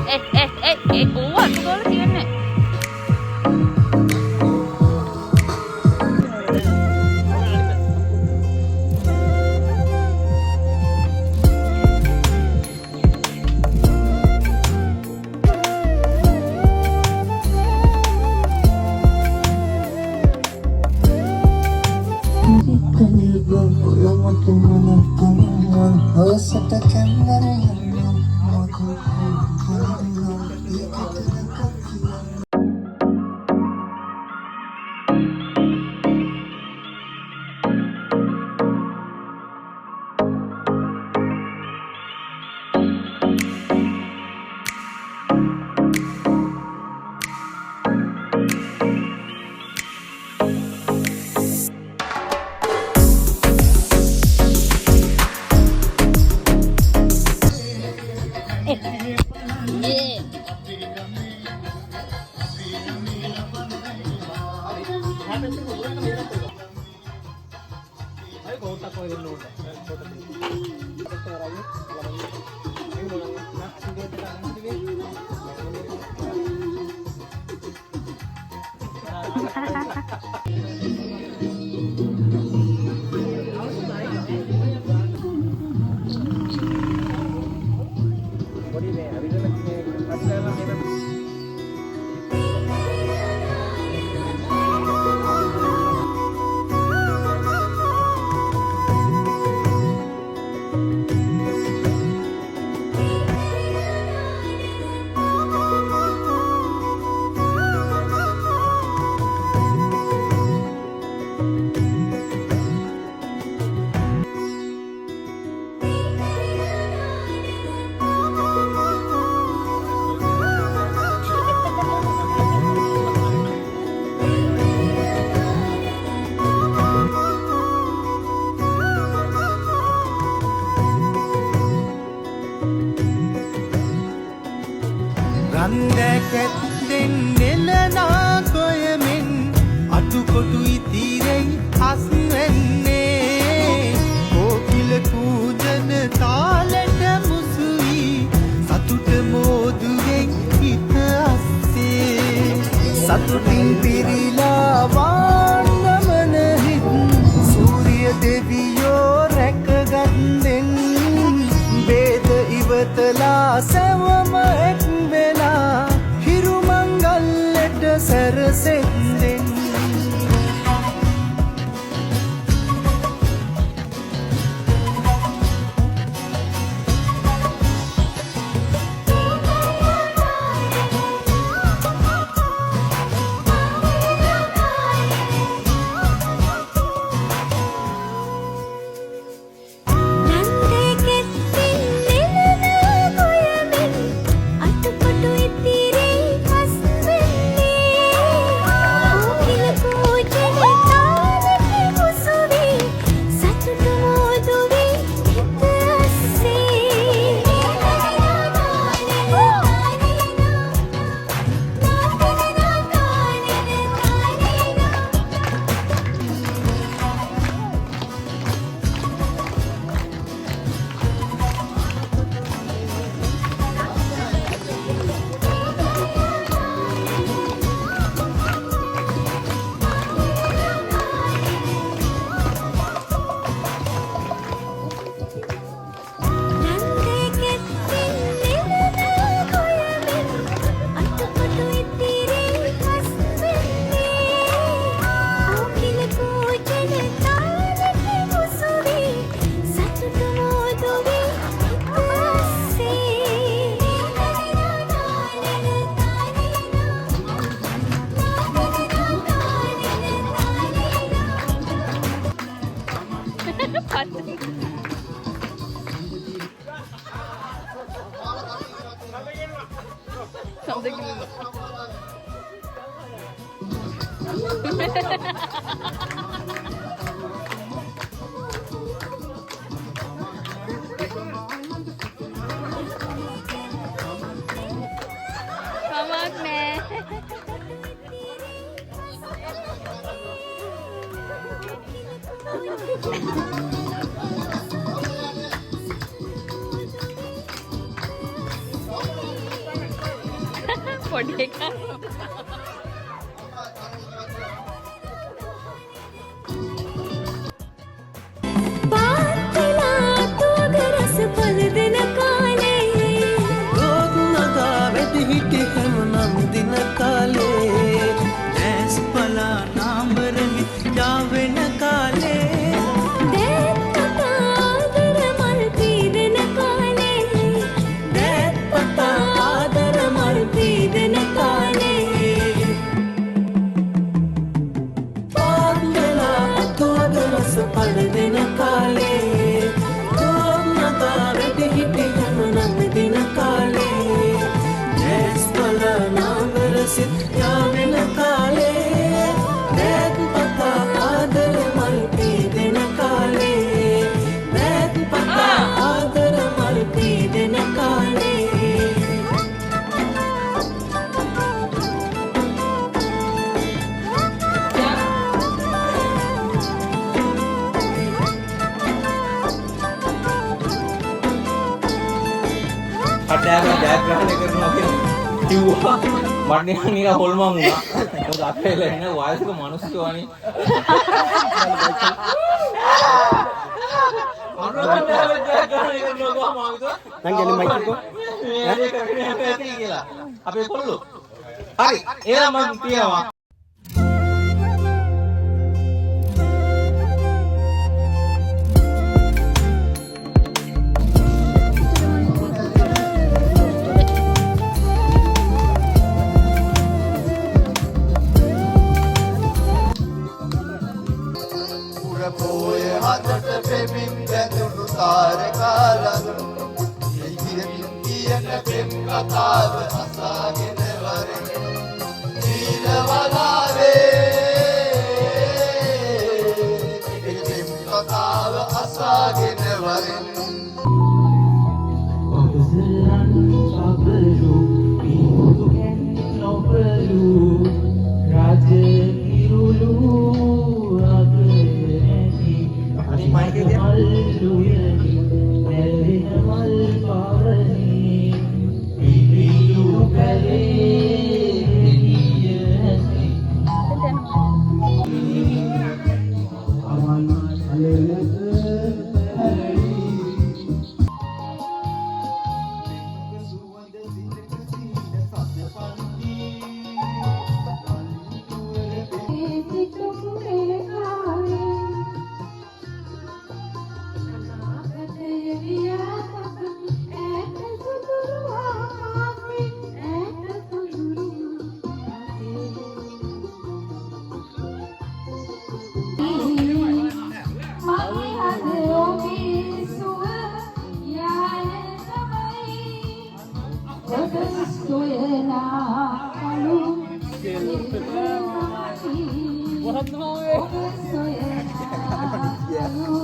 ඕවා අතුගාලා තියන්නේ. රන්දැකැත්තෙන් නෙලනා කොයමෙන් අටුකොටු ඉතිරෙයි අස්වැන්නේ කෝකිල කූජන තාලෙට මුසුයි සතුට මෝදුවෙන් හිත අස්සේ සතුටින් පිරිලා වාන්නමන හිත් සූරිය දෙවියෝ රැකගන්දෙන් බේද ඉවතලා සැවම එක් වෙලා හිරු මංගල්ලෙට සැරසෙන්දෙන් පොඩි එකා. හිටි හැමනම් දින කාලේ දැස් පලා නාඹරලි යාවෙන කාලේ දැත් පතා ආදර මල් පීදෙන කාලේ දැත් පතා ආදර මල් පීදෙන කාලේ පාන්දලා අතුවදලස පළදෙන කාලේ තෝන්නතා වැඩි හිටි හැමනම් දින කාලේ यावेन काले बैत पता आदर मल पीदन काले बैत पता आदर मल पीदन काले අඩෑම ජයග්‍රහණය කරනවා කියලා කිව්වා මට නිකන් හොල්මන් වුණා මොකද අපේ ලෙන්න වයස්ක මිනිස්සු වනේ අපේ කොල්ලෝ හරි එහෙනම් මම කියනවා කතාව අසාගෙන වරෙන් නීලවලාවේ ඉතින් කතාව අසාගෙන වරෙන් ඔබසලන් සබරු පිටුගෙන් නොබලු රාජ කිරුළු අගරෙහි අනිමයිකේ මල්ලුයනි නැල්වින මල් පාරනි What?